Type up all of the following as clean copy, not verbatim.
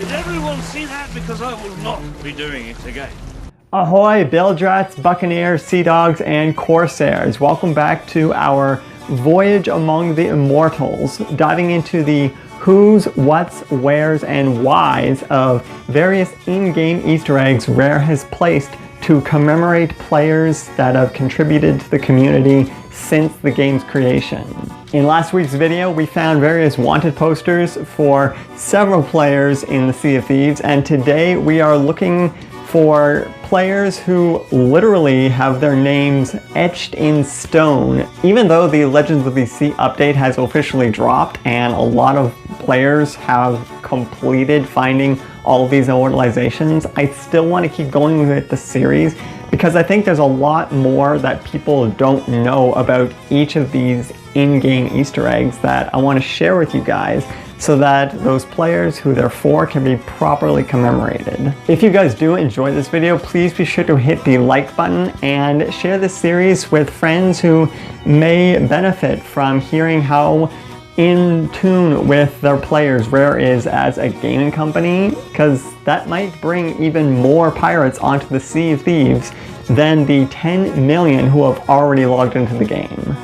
Did everyone see that? Because I will not be doing it again. Ahoy, Bildrats, Buccaneers, Sea Dogs, and Corsairs. Welcome back to our Voyage Among the Immortals, diving into the who's, what's, where's, and why's of various in-game Easter eggs Rare has placed to commemorate players that have contributed to the community since the game's creation. In last week's video, we found various wanted posters for several players in the Sea of Thieves, and today we are looking for players who literally have their names etched in stone. Even though the Legends of the Sea update has officially dropped and a lot of players have completed finding all of these immortalizations, I still want to keep going with the series because I think there's a lot more that people don't know about each of these in-game Easter eggs that I want to share with you guys, so that those players who they're for can be properly commemorated. If you guys do enjoy this video, please be sure to hit the like button and share this series with friends who may benefit from hearing how in tune with their players Rare is as a gaming company, because that might bring even more pirates onto the Sea of Thieves than the 10 million who have already logged into the game.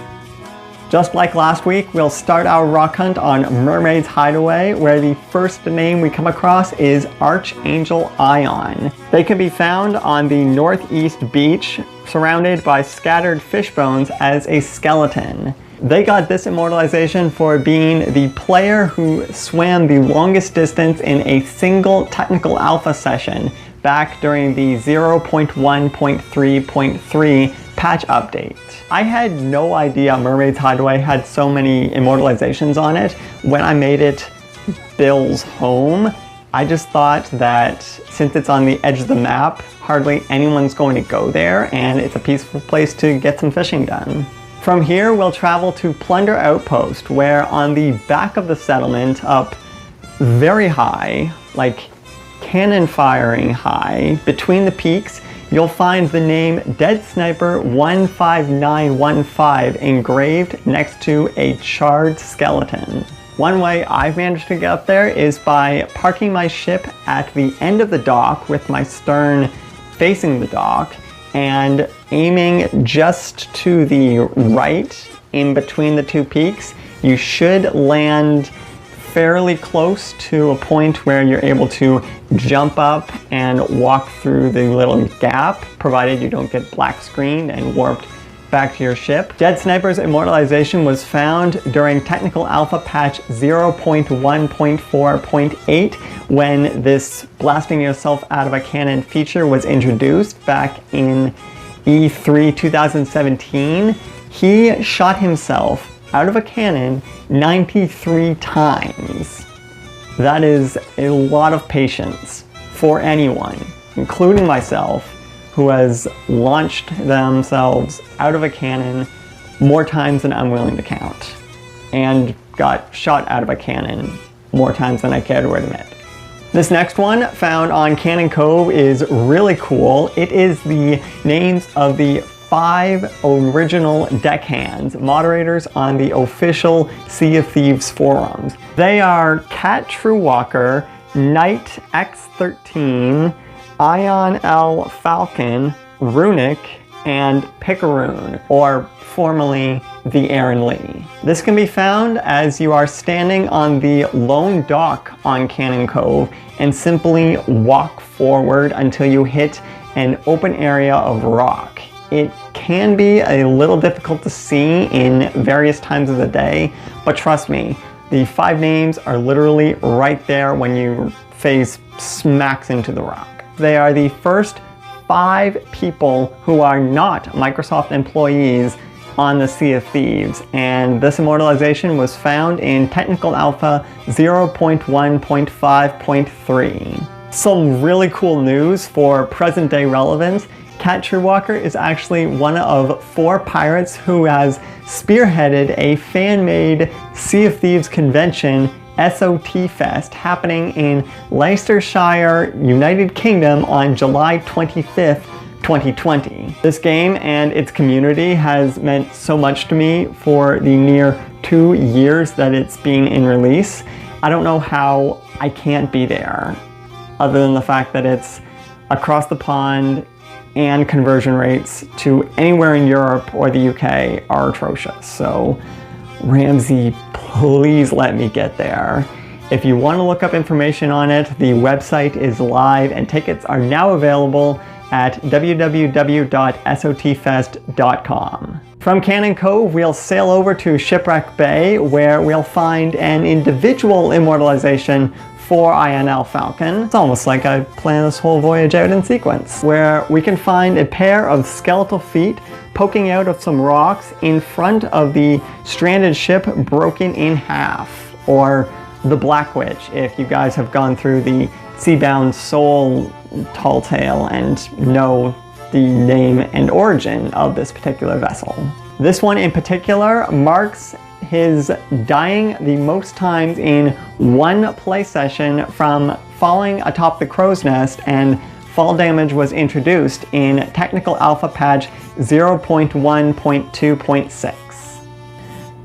Just like last week, we'll start our rock hunt on Mermaid's Hideaway, where the first name we come across is Archangel Ion. They can be found on the northeast beach, surrounded by scattered fish bones as a skeleton. They got this immortalization for being the player who swam the longest distance in a single technical alpha session back during the 0.1.3.3 patch update. I had no idea Mermaid's Hideaway had so many immortalizations on it when I made it Bill's home. I just thought that since it's on the edge of the map, hardly anyone's going to go there, and it's a peaceful place to get some fishing done. From here, we'll travel to Plunder Outpost, where on the back of the settlement, up very high, like cannon firing high, between the peaks, you'll find the name Dead Sniper 15915 engraved next to a charred skeleton. One way I've managed to get up there is by parking my ship at the end of the dock with my stern facing the dock and aiming just to the right in between the two peaks. You should land fairly close to a point where you're able to jump up and walk through the little gap, provided you don't get black screened and warped back to your ship. Dead Sniper's immortalization was found during Technical Alpha patch 0.1.4.8 when this blasting yourself out of a cannon feature was introduced back in E3 2017. He shot himself out of a cannon 93 times. That is a lot of patience for anyone, including myself, who has launched themselves out of a cannon more times than I'm willing to count, and got shot out of a cannon more times than I care to admit. This next one, found on Cannon Cove, is really cool. It is the names of the 5 original deckhands, moderators on the official Sea of Thieves forums. They are Cat Truewalker, Knight X13, Ion L Falcon, Runic, and Picaroon, or formerly the Aaron Lee. This can be found as you are standing on the lone dock on Cannon Cove and simply walk forward until you hit an open area of rock. It can be a little difficult to see in various times of the day, but trust me, the 5 names are literally right there when your face smacks into the rock. They are the first 5 people who are not Microsoft employees on the Sea of Thieves, and this immortalization was found in Technical Alpha 0.1.5.3. Some really cool news for present day relevance. Cat Truewalker is actually one of 4 pirates who has spearheaded a fan-made Sea of Thieves convention, SOT Fest, happening in Leicestershire, United Kingdom on July 25th, 2020. This game and its community has meant so much to me for the near 2 years that it's been in release. I don't know how I can't be there. other than the fact that it's across the pond and conversion rates to anywhere in Europe or the UK are atrocious. So Ramsey, please let me get there. If you want to look up information on it, the website is live and tickets are now available at www.sotfest.com. From Cannon Cove, we'll sail over to Shipwreck Bay, where we'll find an individual immortalization for INL Falcon. It's almost like I planned this whole voyage out in sequence, where we can find a pair of skeletal feet poking out of some rocks in front of the stranded ship broken in half, or the Black Witch, if you guys have gone through the Seabound Soul tall tale and know the name and origin of this particular vessel. This one in particular marks his dying the most times in one play session from falling atop the crow's nest, and fall damage was introduced in Technical Alpha Patch 0.1.2.6.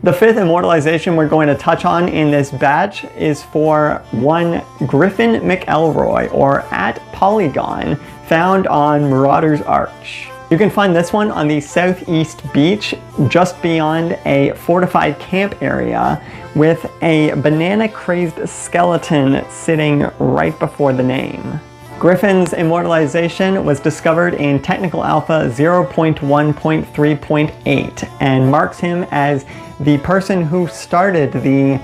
The fifth immortalization we're going to touch on in this batch is for one Griffin McElroy, or at Polygon, found on Marauder's Arch. You can find this one on the southeast beach, just beyond a fortified camp area, with a banana-crazed skeleton sitting right before the name. Griffin's immortalization was discovered in Technical Alpha 0.1.3.8 and marks him as the person who started the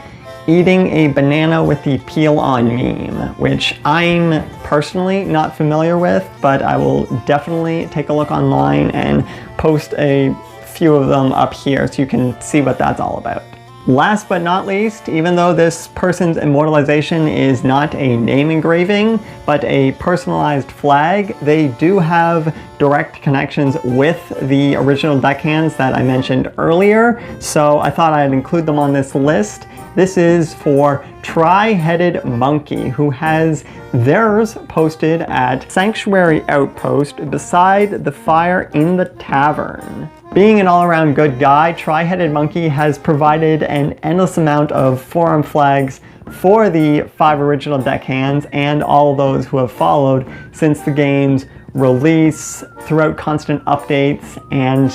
eating a banana with the peel on meme, which I'm personally not familiar with, but I will definitely take a look online and post a few of them up here so you can see what that's all about. Last but not least, even though this person's immortalization is not a name engraving, but a personalized flag, they do have direct connections with the original deckhands that I mentioned earlier, so I thought I'd include them on this list. This is for Tri-Headed Monkey, who has theirs posted at Sanctuary Outpost beside the fire in the tavern. Being an all-around good guy, Tri-Headed Monkey has provided an endless amount of forum flags for the 5 original deckhands and all those who have followed since the game's release, throughout constant updates, and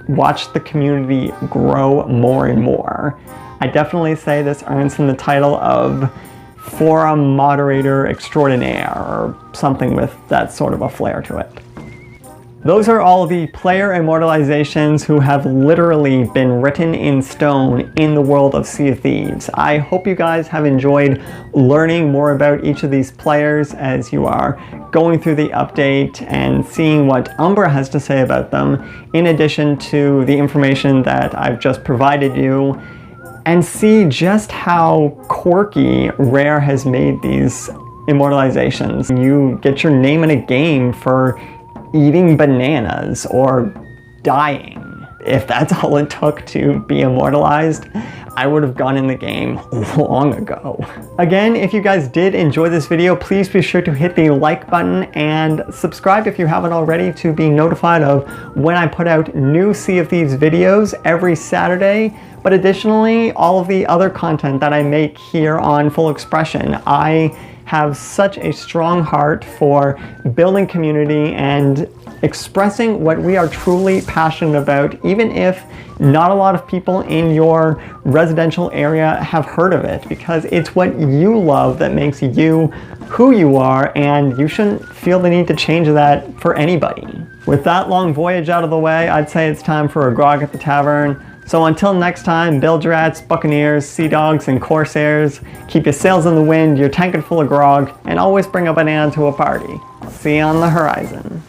watched the community grow more and more. I definitely say this earns him the title of Forum Moderator Extraordinaire, or something with that sort of a flair to it. Those are all the player immortalizations who have literally been written in stone in the world of Sea of Thieves. I hope you guys have enjoyed learning more about each of these players as you are going through the update and seeing what Umbra has to say about them, in addition to the information that I've just provided you, and see just how quirky Rare has made these immortalizations. You get your name in a game for eating bananas or dying. If that's all it took to be immortalized, I would have gone in the game long ago. Again, if you guys did enjoy this video, please be sure to hit the like button and subscribe if you haven't already to be notified of when I put out new Sea of Thieves videos every Saturday. But additionally, all of the other content that I make here on Full Expression. I have such a strong heart for building community and expressing what we are truly passionate about, even if not a lot of people in your residential area have heard of it, because it's what you love that makes you who you are, and you shouldn't feel the need to change that for anybody. With that long voyage out of the way, I'd say it's time for a grog at the tavern. So until next time, bilge rats, buccaneers, sea dogs, and corsairs, keep your sails in the wind, your tankard full of grog, and always bring a banana to a party. See you on the horizon.